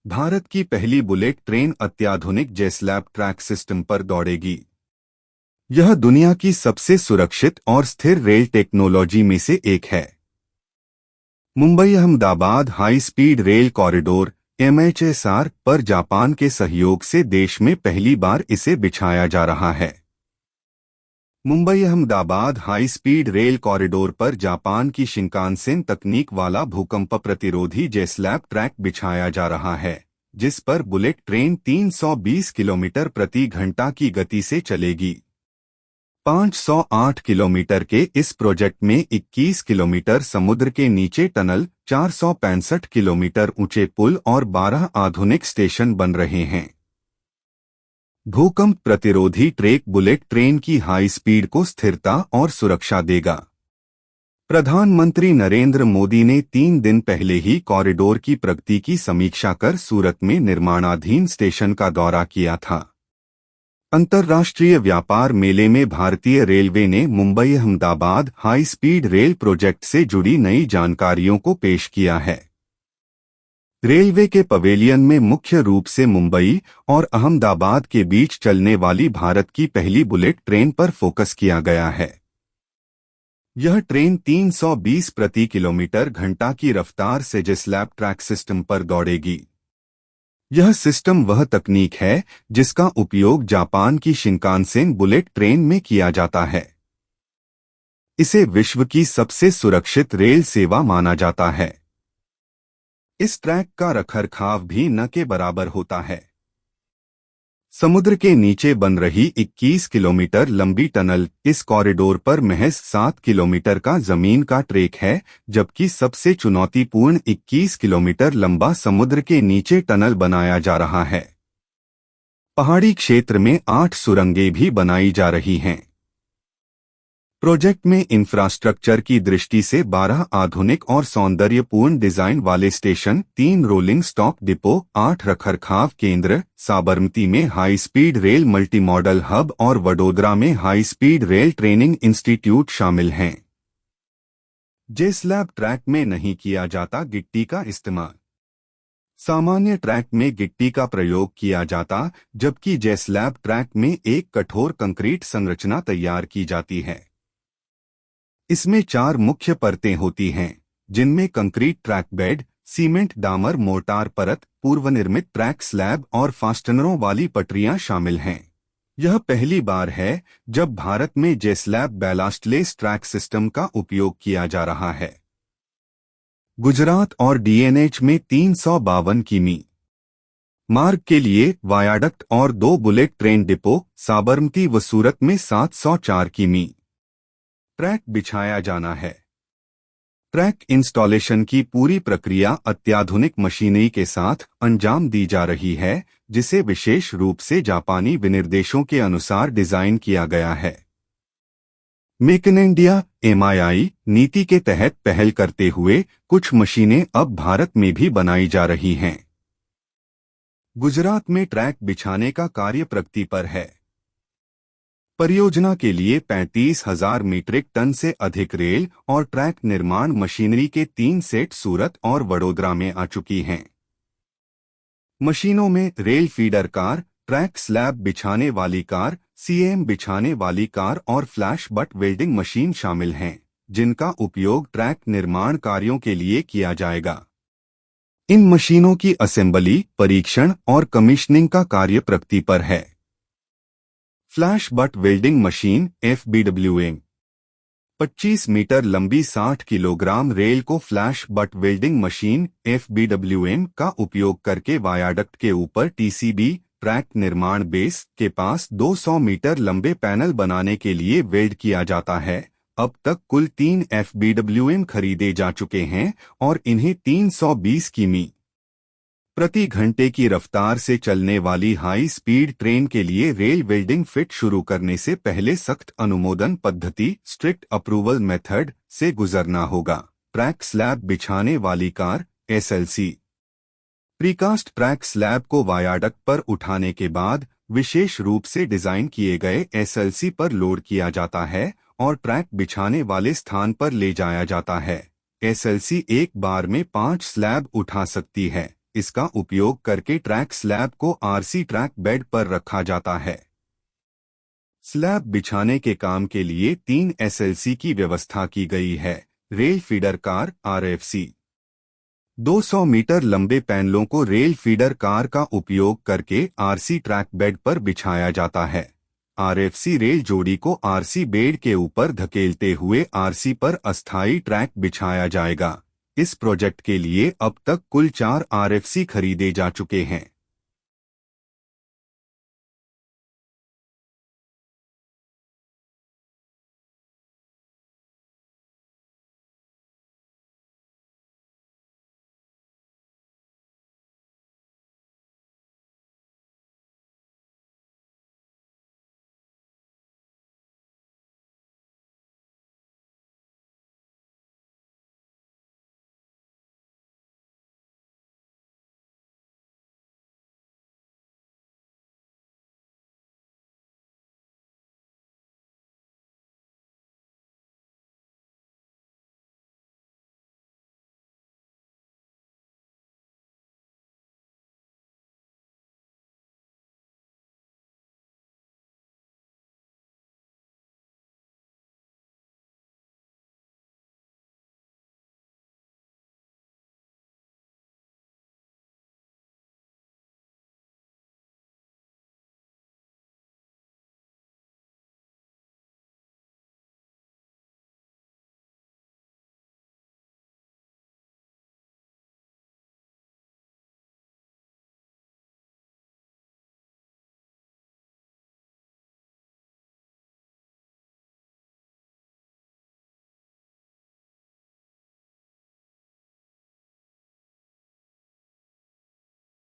भारत की पहली bullet train अत्याधुनिक जेस्लैब ट्रैक सिस्टम पर दौड़ेगी। यह दुनिया की सबसे सुरक्षित और स्थिर रेल टेक्नोलॉजी में से एक है। Mumbai Ahmedabad high speed rail corridor (MHSR) पर जापान के सहयोग से देश में पहली बार इसे बिछाया जा रहा है। Mumbai Ahmedabad high speed rail corridor पर जापान की शिंकानसेन तकनीक वाला भूकंप प्रतिरोधी जेस्लैब ट्रैक बिछाया जा रहा है, जिस पर बुलेट ट्रेन 320 किलोमीटर प्रति घंटा की गति से चलेगी। 508 किलोमीटर के इस प्रोजेक्ट में 21 किलोमीटर समुद्र के नीचे टनल, 465 किलोमीटर ऊंचे पुल और 12 आधुनिक स्टेशन बन रहे हैं। भूकंप प्रतिरोधी ट्रैक बुलेट ट्रेन की हाई स्पीड को स्थिरता और सुरक्षा देगा। प्रधानमंत्री नरेंद्र मोदी ने 3 दिन पहले ही कॉरिडोर की प्रगति की समीक्षा कर सूरत में निर्माणाधीन स्टेशन का दौरा किया था। अंतर्राष्ट्रीय व्यापार मेले में भारतीय रेलवे ने Mumbai Ahmedabad high speed rail project से जुड़ी नई जानकारियों को पेश किया है। रेलवे के पवेलियन में मुख्य रूप से मुंबई और अहमदाबाद के बीच चलने वाली भारत की पहली बुलेट ट्रेन पर फोकस किया गया है। यह ट्रेन 320 प्रति किलोमीटर घंटा की रफ्तार से जेस्लैब ट्रैक सिस्टम पर दौड़ेगी। यह सिस्टम वह तकनीक है जिसका उपयोग जापान की शिंकानसेन बुलेट ट्रेन में किया जाता है। इसे विश्व की सबसे सुरक्षित रेल सेवा माना जाता है। इस ट्रैक का रखरखाव भी न के बराबर होता है। समुद्र के नीचे बन रही 21 किलोमीटर लंबी टनल इस कॉरिडोर पर महज 7 किलोमीटर का जमीन का ट्रैक है, जबकि सबसे चुनौतीपूर्ण 21 किलोमीटर लंबा समुद्र के नीचे टनल बनाया जा रहा है। पहाड़ी क्षेत्र में 8 सुरंगें भी बनाई जा रही हैं। प्रोजेक्ट में इंफ्रास्ट्रक्चर की दृष्टि से 12 आधुनिक और सौंदर्यपूर्ण डिजाइन वाले स्टेशन, 3 रोलिंग स्टॉक डिपो, 8 रखरखाव केंद्र, साबरमती में high speed rail multi modal hub और वडोदरा में high speed rail training institute शामिल हैं। जेस्लैब ट्रैक में नहीं किया जाता गिट्टी का इस्तेमाल। सामान्य ट्रैक में गिट्टी का प्रयोग किया जाता, जबकि जेस्लैब ट्रैक में एक कठोर कंक्रीट संरचना तैयार की जाती है। इसमें 4 मुख्य परतें होती हैं, जिनमें कंक्रीट ट्रैक बेड, सीमेंट डामर मोर्टार परत, पूर्वनिर्मित ट्रैक स्लैब और फास्टनरों वाली पटरियां शामिल हैं। यह पहली बार है जब भारत में जेस्लैब बैलास्टलेस ट्रैक सिस्टम का उपयोग किया जा रहा है। गुजरात और DNH में 352 किमी मार्ग के लिए वायाडक्ट और 2 बुलेट ट्रेन डिपो, साबरमती व सूरत में 704 किमी ट्रैक बिछाया जाना है। ट्रैक इंस्टॉलेशन की पूरी प्रक्रिया अत्याधुनिक मशीनरी के साथ अंजाम दी जा रही है, जिसे विशेष रूप से जापानी विनिर्देशों के अनुसार डिजाइन किया गया है। मेक इन इंडिया (MII) नीति के तहत पहल करते हुए कुछ मशीनें अब भारत में भी बनाई जा रही हैं। गुजरात में ट्रैक बिछाने का कार्य प्रगति पर है। परियोजना के लिए 35,000 मीट्रिक टन से अधिक रेल और ट्रैक निर्माण मशीनरी के 3 सेट सूरत और वडोदरा में आ चुकी हैं। मशीनों में rail feeder car, track slab बिछाने वाली कार, CM बिछाने वाली कार और फ्लैश बट वेल्डिंग मशीन शामिल हैं, जिनका उपयोग ट्रैक निर्माण कार्यों के लिए किया जाएगा। इन मशीनों की असेंबली, परीक्षण और कमीशनिंग का कार्य प्रगति पर है। Flash butt welding machine FBWM 25 metre लंबी 60 किलोग्राम रेल को flash butt welding machine FBWM का उपयोग करके वायाडक्ट के ऊपर TCB ट्रैक निर्माण बेस के पास 200 मीटर लंबे पैनल बनाने के लिए वेल्ड किया जाता है। अब तक कुल 3 FBWM खरीदे जा चुके हैं और इन्हें 320 किमी प्रति घंटे की रफ्तार से चलने वाली हाई स्पीड ट्रेन के लिए रेल वेल्डिंग फिट शुरू करने से पहले सख्त अनुमोदन पद्धति (स्ट्रिक्ट अप्रूवल मेथड) से गुजरना होगा। ट्रैक स्लैब बिछाने वाली car SLC precast track slab को वायाडक्ट पर उठाने के बाद विशेष रूप से डिजाइन किए गए SLC पर लोड किया जाता है और ट्रैक बिछाने वाले स्थान पर ले जाया जाता है। SLC एक बार में 5 स्लैब उठा सकती है। इसका उपयोग करके ट्रैक स्लैब को आरसी ट्रैक बेड पर रखा जाता है। स्लैब बिछाने के काम के लिए 3 एसएलसी की व्यवस्था की गई है। Rail feeder car RFC 200 metre लंबे पैनलों को रेल फीडर कार का उपयोग करके आरसी ट्रैक बेड पर बिछाया जाता है। आरएफसी रेल जोड़ी को आरसी बेड के ऊपर धकेलते हुए आरसी पर अस्थायी ट्रैक बिछाया जाएगा। इस प्रोजेक्ट के लिए अब तक कुल 4 आरएफसी खरीदे जा चुके हैं।